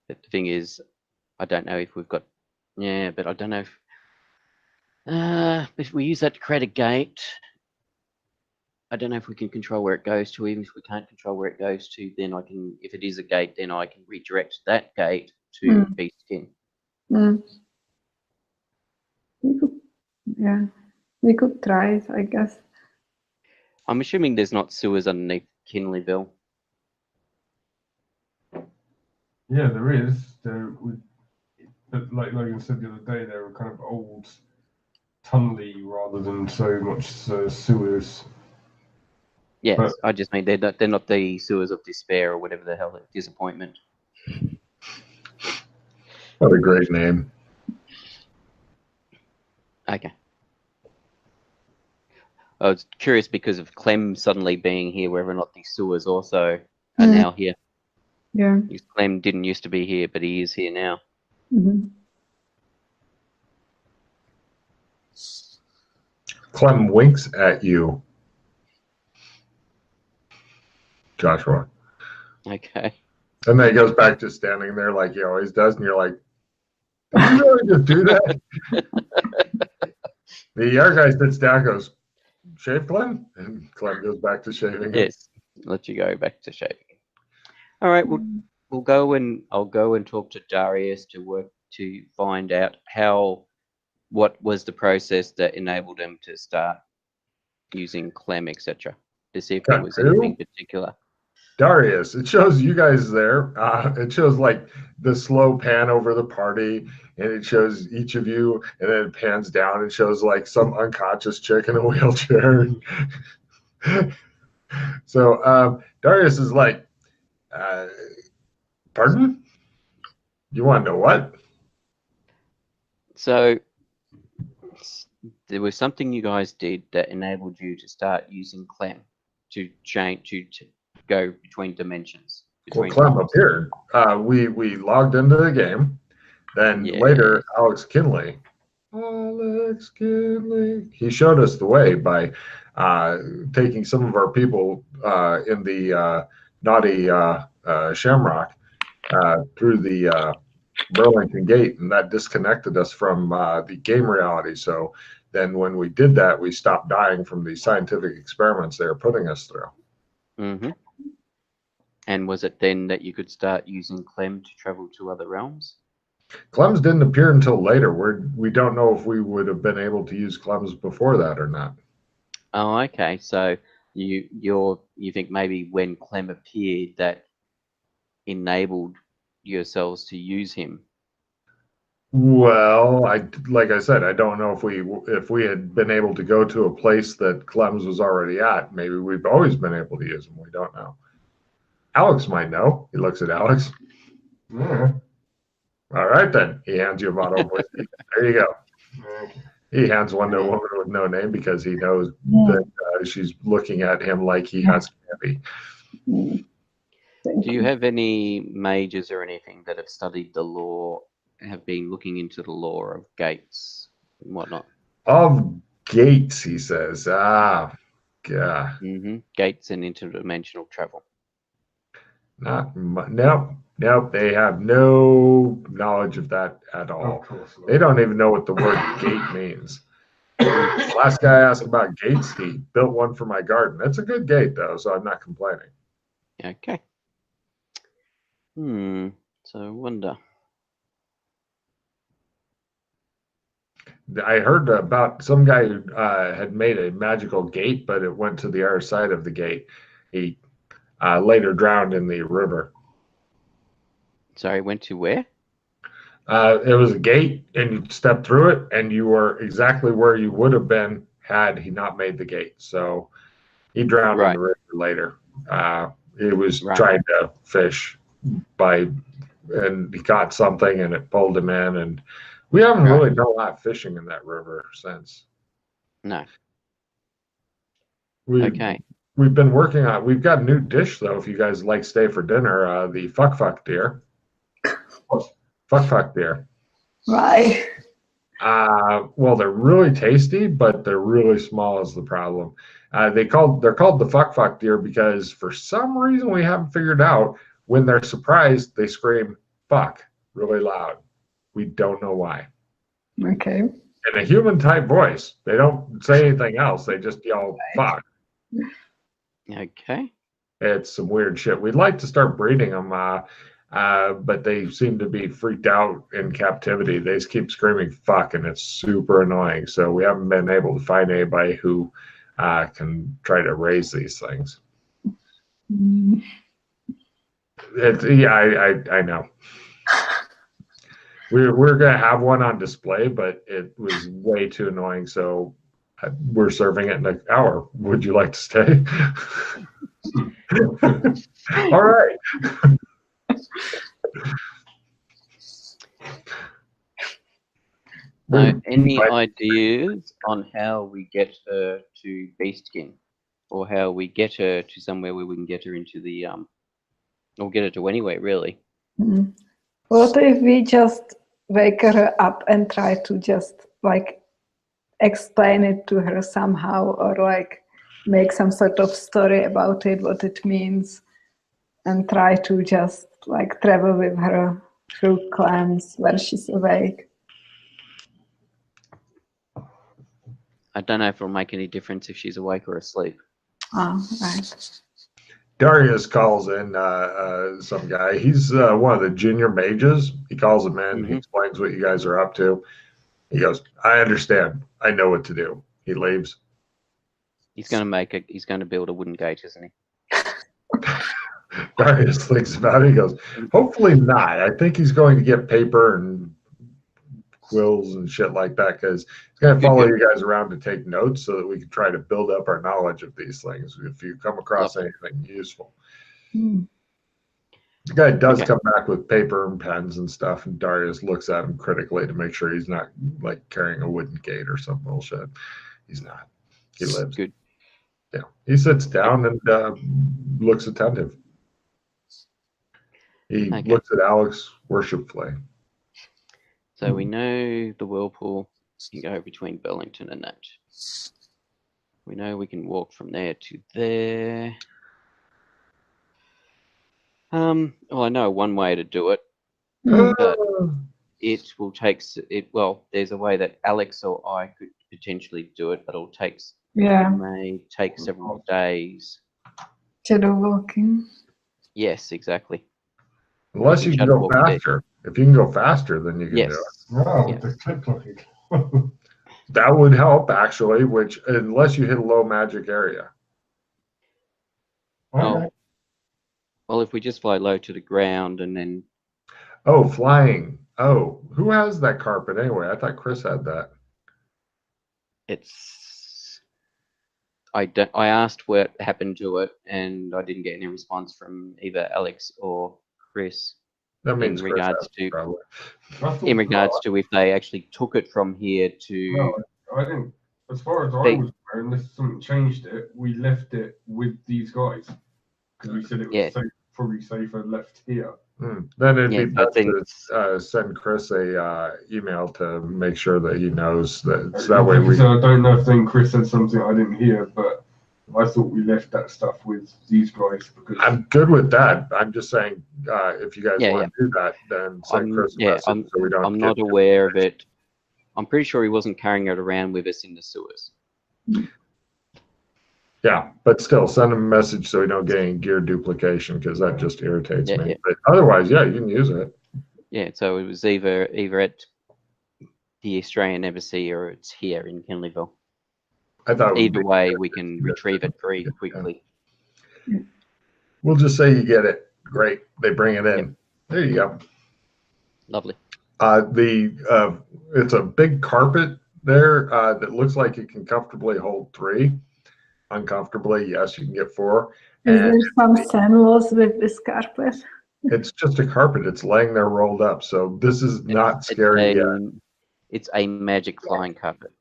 But the thing is, I don't know if we've got... Yeah, but I don't know if we use that to create a gate, I don't know if we can control where it goes to. Even if we can't control where it goes to, then I can, if it is a gate, then I can redirect that gate to Beastkin. We could try it, I guess. I'm assuming there's not sewers underneath Kinleyville. Yeah, there is. But like Logan said the other day, they were kind of old, tunnely rather than so much sewers. Yes, but I just mean they're not the sewers of despair or whatever the hell, disappointment. What a great name. Okay. I was curious because of Clem suddenly being here, whether or not the sewers also are now here. Yeah. Clem didn't used to be here, but he is here now. Mm-hmm. Clem winks at you, Joshua. Okay. And then he goes back to standing there like he always does, and you're like, did you really just do that? The other guy sits down and goes, shave Clem? And Clem goes back to shaving. Yes. Let you go back to shaving. All right. I'll go and talk to Darius to find out what was the process that enabled him to start using Clem, etc. To see if there was anything particular. Darius, it shows you guys there. It shows like the slow pan over the party, and it shows each of you, and then it pans down and shows like some unconscious chick in a wheelchair. So Darius is like, pardon? You want to know what? So there was something you guys did that enabled you to start using Clem to change to go between dimensions. Well, Clem appeared. We logged into the game. Then later, Alex Kinley, he showed us the way by taking some of our people in the naughty Shamrock through the Burlington Gate, and that disconnected us from the game reality. So then when we did that, we stopped dying from the scientific experiments they were putting us through. Mm-hmm. And was it then that you could start using Clem to travel to other realms? Clems didn't appear until later. We don't know if we would have been able to use Clems before that or not. Oh, okay. So you think maybe when Clem appeared that enabled yourselves to use him? Well, like I said, I don't know if we had been able to go to a place that Clems was already at. Maybe we've always been able to use him. We don't know. Alex might know. He looks at Alex. Yeah. All right, then. He hands you a bottle of whiskey. There you go. He hands one to a woman with no name because he knows that she's looking at him like he has candy. Do you have any mages or anything that have studied the lore, have been looking into the lore of gates and whatnot? Of gates, he says. Yeah. Mm-hmm. Gates and interdimensional travel. Nope. They have no knowledge of that at all. Of course not. They don't even know what the word gate means. Last guy I asked about gates, he built one for my garden. That's a good gate, though, so I'm not complaining. Okay. So I wonder. I heard about some guy who had made a magical gate, but it went to the other side of the gate. He later drowned in the river. Sorry, went to where? It was a gate, and you stepped through it, and you were exactly where you would have been had he not made the gate. So he drowned in the river later. He was trying to fish and he caught something, and it pulled him in. And we haven't really done a lot of fishing in that river since. No. Okay. We've been working on. We've got a new dish though. If you guys like stay for dinner, the fuck deer. Fuck deer. Why? Well, they're really tasty, but they're really small is the problem. They're called the fuck deer because for some reason we haven't figured out when they're surprised they scream fuck really loud. We don't know why. Okay. In a human type voice. They don't say anything else. They just yell fuck. Okay. It's some weird shit. We'd like to start breeding them, but they seem to be freaked out in captivity. They just keep screaming fuck, and it's super annoying. So we haven't been able to find anybody who can try to raise these things. I know. We're gonna have one on display, but it was way too annoying. So we're serving it in an hour. Would you like to stay? All right. Any ideas on how we get her to Beastskin, or how we get her to somewhere where we can get her into the Or get it to anywhere, really. Mm. What if we just wake her up and try to just like explain it to her somehow, or like make some sort of story about it, what it means, and try to just like travel with her through clans when she's awake? I don't know if it'll make any difference if she's awake or asleep. Oh, right. Darius calls in some guy. He's one of the junior mages. He calls him in. He explains what you guys are up to. He goes, I understand. I know what to do. He leaves. He's going to build a wooden gate, isn't he? Darius thinks about it. He goes, hopefully not. I think he's going to get paper and quills and shit like that, because he's going to follow you guys around to take notes so that we can try to build up our knowledge of these things if you come across anything useful. The guy does come back with paper and pens and stuff, and Darius looks at him critically to make sure he's not like carrying a wooden gate or some bullshit. He's not. He lives. Good. Yeah. He sits down and looks attentive. He looks at Alex worshipfully. So we know the whirlpool can go between Burlington and that. We know we can walk from there to there. Well, I know one way to do it, but it will take it. Well, there's a way that Alex or I could potentially do it, but it may take several days. Shadow walking. Yes, exactly. Unless you can go faster. If you can go faster, then you can do it. Wow, the clip clocking. That would help, actually, which, unless you hit a low magic area. Oh. Well, if we just fly low to the ground and then... Oh, flying. Oh, who has that carpet anyway? I thought Chris had that. I asked what happened to it, and I didn't get any response from either Alex or Chris. That means in regards to if they actually took it from here to... No, I didn't. As far as I was aware, unless something changed it, we left it with these guys. Because we said it was probably safer left here. Then it'd be best to send Chris a email to make sure that he knows that. So that way we. I don't know if then Chris said something I didn't hear, but I thought we left that stuff with these guys. Because I'm good with that. I'm just saying, if you guys want to do that, then send Chris a message so we don't. I'm not aware of it. I'm pretty sure he wasn't carrying it around with us in the sewers. Yeah, but still, send him a message so we don't get any gear duplication, because that just irritates me. Yeah. But otherwise, you can use it. Yeah, so it was either at the Australian Embassy or it's here in Kinleyville. I thought either way, we can retrieve it very quickly. Yeah. We'll just say you get it. Great. They bring it in. Yep. There you go. Lovely. It's a big carpet there that looks like it can comfortably hold 3. Uncomfortably, yes, you can get 4. Is there some sandals with this carpet? It's just a carpet. It's laying there rolled up. So this is not scary yet. It's a magic flying carpet.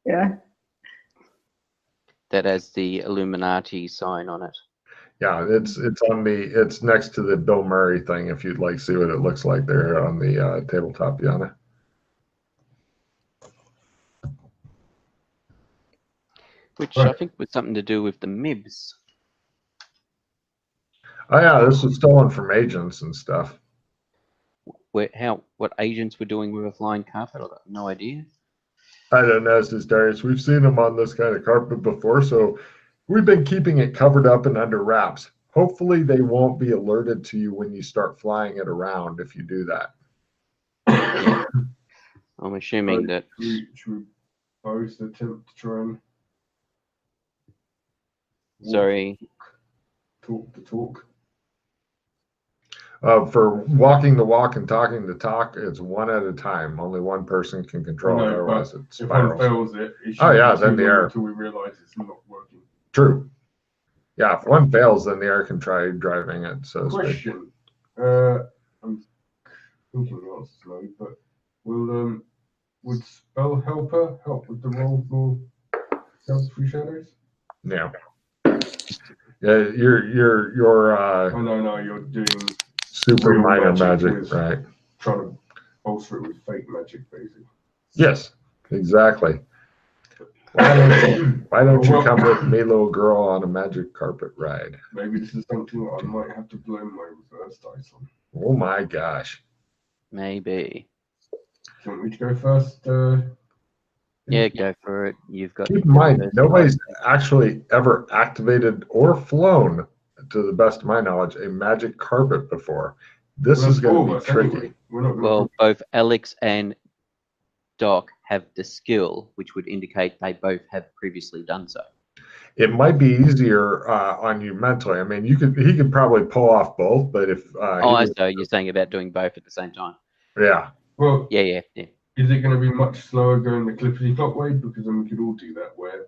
Yeah. That has the Illuminati sign on it. Yeah, it's next to the Bill Murray thing. If you'd like to see what it looks like there on the tabletop, Yana. Which I think was something to do with the MIBs. Oh yeah, this was stolen from agents and stuff. What agents were doing with a flying carpet? I've got no idea. I don't know, says Darius. We've seen them on this kind of carpet before, so we've been keeping it covered up and under wraps. Hopefully they won't be alerted to you when you start flying it around if you do that. Yeah. I'm assuming that... Should we both attempt to try and... Sorry. Talk the talk. For walking the walk and talking the talk, it's one at a time. Only one person can control it. Otherwise, it spirals. If one fails it, then the air. Until we realize it's not working. True. Yeah, if one fails, then the air can try driving it. So question. I'm thinking the answer's no, but would Spell Helper help with the roll for Help Through Shadows? Yeah. Yeah, you're Oh no, you're doing super real minor magic magic, with- right? trying to bolster it with fake magic, basically. Yes, exactly. Why don't you come with me, little girl, on a magic carpet ride? Maybe this is something that I might have to blow my reverse dice on. Oh my gosh. Maybe. Do you want me to go first? Yeah, go for it. You've got. Keep in mind, the nobody's first actually ever activated or flown, to the best of my knowledge, a magic carpet before. This Well, is going to four be of us tricky. anyway. We're not dice. gonna Well, both Alex and Doc have the skill, which would indicate they both have previously done so. It might be easier on you mentally. I mean, he could probably pull off both, but if Oh, I see. You're saying about doing both at the same time. yeah, Well, Yeah. is it going to be much slower going the clippity clop way? Because then we could all do that. Where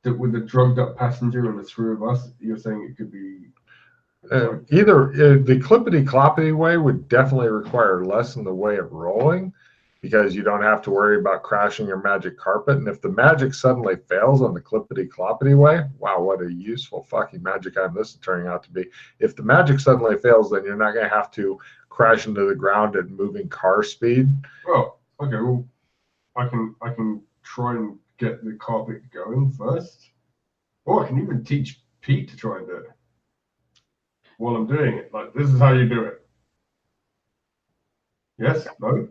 with the drugged up passenger and the three of us, you're saying it could be either the clippity cloppity way would definitely require less in the way of rolling, because you don't have to worry about crashing your magic carpet. And if the magic suddenly fails on the clippity cloppity way, wow, what a useful fucking magic item this is turning out to be. If the magic suddenly fails, then you're not going to have to crash into the ground at moving car speed. Oh, okay. Well, I can try and get the carpet going first, or I can even teach Pete to try and do it while I'm doing it. Like, this is how you do it. Yes? No?